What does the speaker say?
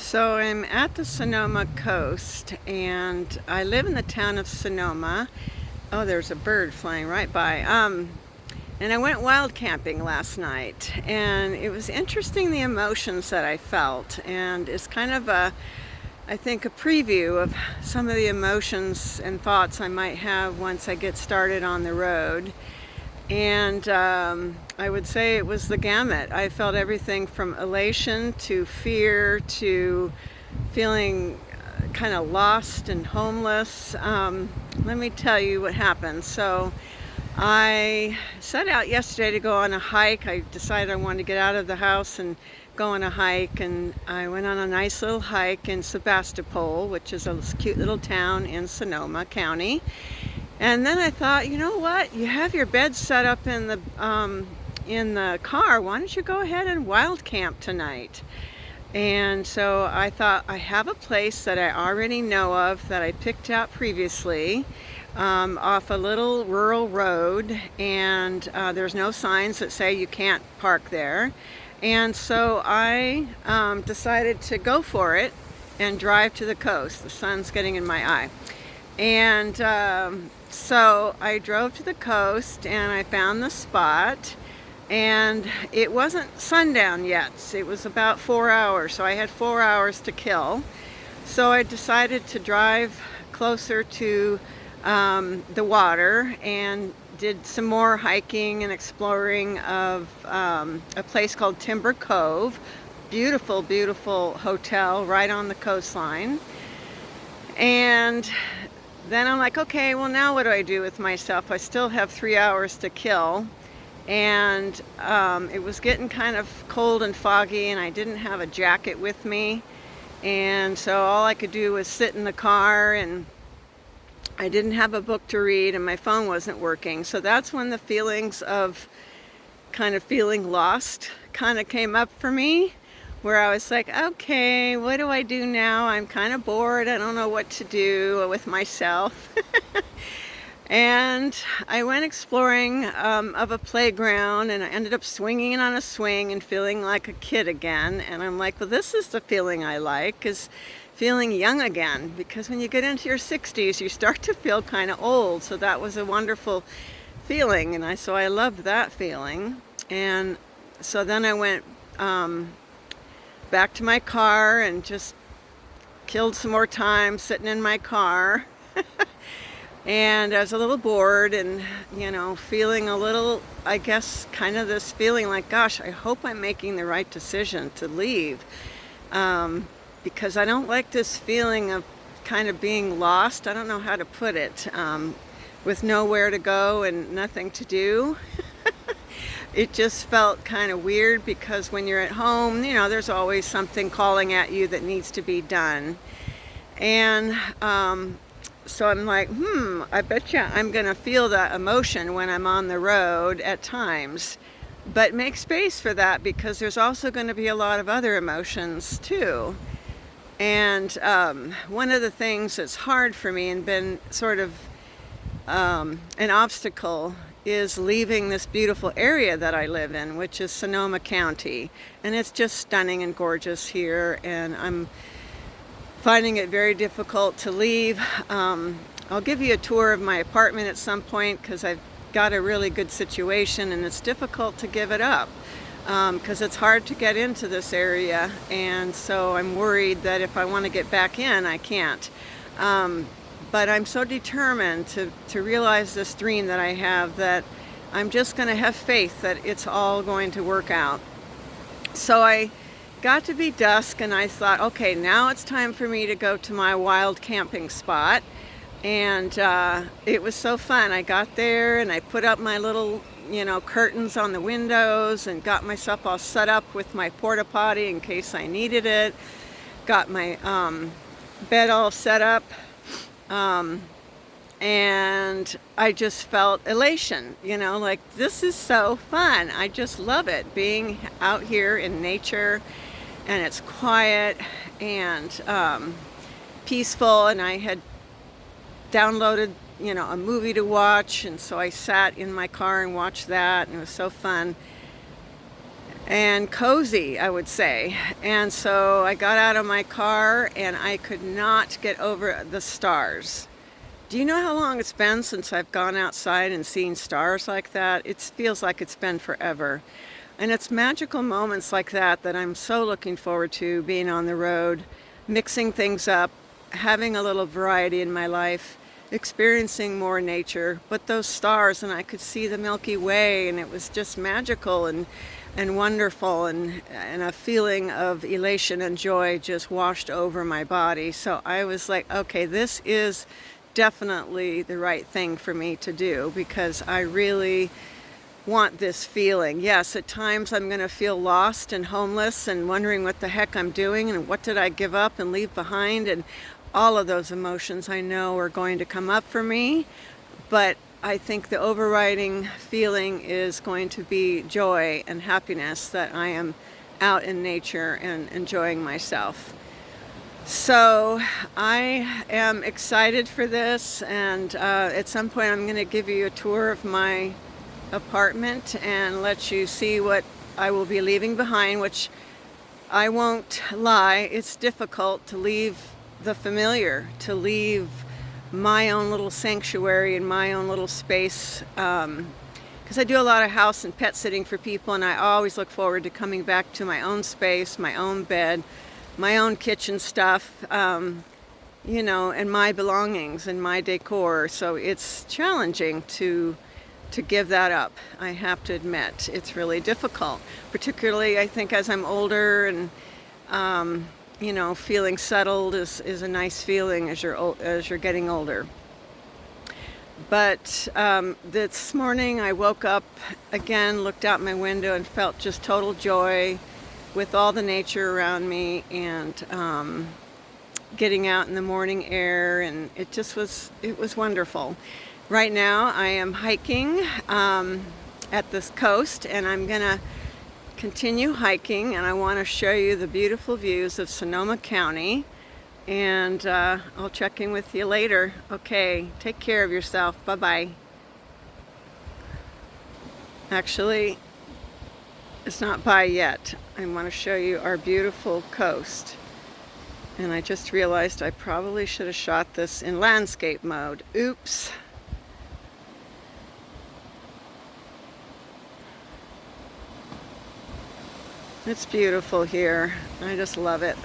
So I'm at the Sonoma coast and I live in the town of Sonoma. Oh, there's a bird flying right by. And I went wild camping last night and it was interesting the emotions that I felt, and it's kind of I think a preview of some of the emotions and thoughts I might have once I get started on the road. And I would say it was the gamut. I felt everything from elation to fear to feeling kind of lost and homeless. Let me tell you what happened. So I set out yesterday to go on a hike. I decided I wanted to get out of the house and go on a hike, and I went on a nice little hike in Sebastopol, which is a cute little town in Sonoma County. And then I thought, you know what? You have your bed set up in the car. Why don't you go ahead and wild camp tonight? And so I thought, I have a place that I already know of that I picked out previously, off a little rural road, and there's no signs that say you can't park there. And so I decided to go for it and drive to the coast. The sun's getting in my eye. And so I drove to the coast and I found the spot, and it wasn't sundown yet. It was about 4 hours, so I had 4 hours to kill. So I decided to drive closer to the water and did some more hiking and exploring of a place called Timber Cove. Beautiful, beautiful hotel right on the coastline. And then I'm like, okay, well, now what do I do with myself? I still have 3 hours to kill. And it was getting kind of cold and foggy, and I didn't have a jacket with me. And so all I could do was sit in the car, and I didn't have a book to read, and my phone wasn't working. So that's when the feelings of kind of feeling lost kind of came up for me, where I was like, okay, what do I do now? I'm kind of bored. I don't know what to do with myself. And I went exploring of a playground, and I ended up swinging on a swing and feeling like a kid again. And I'm like, well, this is the feeling I like, is feeling young again. Because when you get into your 60s, you start to feel kind of old. So that was a wonderful feeling, and so I loved that feeling. And so then I went back to my car and just killed some more time sitting in my car. And I was a little bored and, feeling a little, I guess, kind of this feeling like, gosh, I hope I'm making the right decision to leave. Because I don't like this feeling of kind of being lost. I don't know how to put it, with nowhere to go and nothing to do. It just felt kind of weird, because when you're at home, there's always something calling at you that needs to be done. And so I'm like, I bet you I'm going to feel that emotion when I'm on the road at times. But make space for that, because there's also going to be a lot of other emotions too. And one of the things that's hard for me and been sort of an obstacle is leaving this beautiful area that I live in, which is Sonoma County. And it's just stunning and gorgeous here, and I'm finding it very difficult to leave. I'll give you a tour of my apartment at some point, because I've got a really good situation, and it's difficult to give it up, because it's hard to get into this area, and so I'm worried that if I want to get back in, I can't. But I'm so determined to realize this dream that I have, that I'm just going to have faith that it's all going to work out. So I got to be dusk, and I thought, okay, now it's time for me to go to my wild camping spot. And it was so fun. I got there and I put up my little, curtains on the windows, and got myself all set up with my porta potty in case I needed it. Got my bed all set up. And I just felt elation, like, this is so fun. I just love it, being out here in nature, and it's quiet and peaceful. And I had downloaded, a movie to watch, and so I sat in my car and watched that, and it was so fun. and cozy, I would say. And so I got out of my car and I could not get over the stars. Do you know how long it's been since I've gone outside and seen stars like that? It feels like it's been forever. And it's magical moments like that that I'm so looking forward to, being on the road, mixing things up, having a little variety in my life, experiencing more nature. But those stars, and I could see the Milky Way, and it was just magical and wonderful, and a feeling of elation and joy just washed over my body. So I was like, okay, this is definitely the right thing for me to do, because I really want this feeling. Yes, at times I'm going to feel lost and homeless and wondering what the heck I'm doing and what did I give up and leave behind, and all of those emotions I know are going to come up for me. But I think the overriding feeling is going to be joy and happiness that I am out in nature and enjoying myself. So I am excited for this, and at some point I'm going to give you a tour of my apartment and let you see what I will be leaving behind, which I won't lie, it's difficult to leave the familiar, to leave my own little sanctuary and my own little space, because I do a lot of house and pet sitting for people, and I always look forward to coming back to my own space, my own bed, my own kitchen stuff, you know, and my belongings and my decor. So it's challenging to give that up. I have to admit, it's really difficult, particularly I think as I'm older, and you know, feeling settled is a nice feeling as you're getting older. But this morning I woke up again, looked out my window, and felt just total joy with all the nature around me, and getting out in the morning air, and it was wonderful. Right now I am hiking at this coast, and I'm gonna continue hiking, and I want to show you the beautiful views of Sonoma County, and I'll check in with you later. Okay, take care of yourself. Bye-bye. Actually, it's not bye yet. I want to show you our beautiful coast, and I just realized I probably should have shot this in landscape mode. Oops. It's beautiful here. I just love it.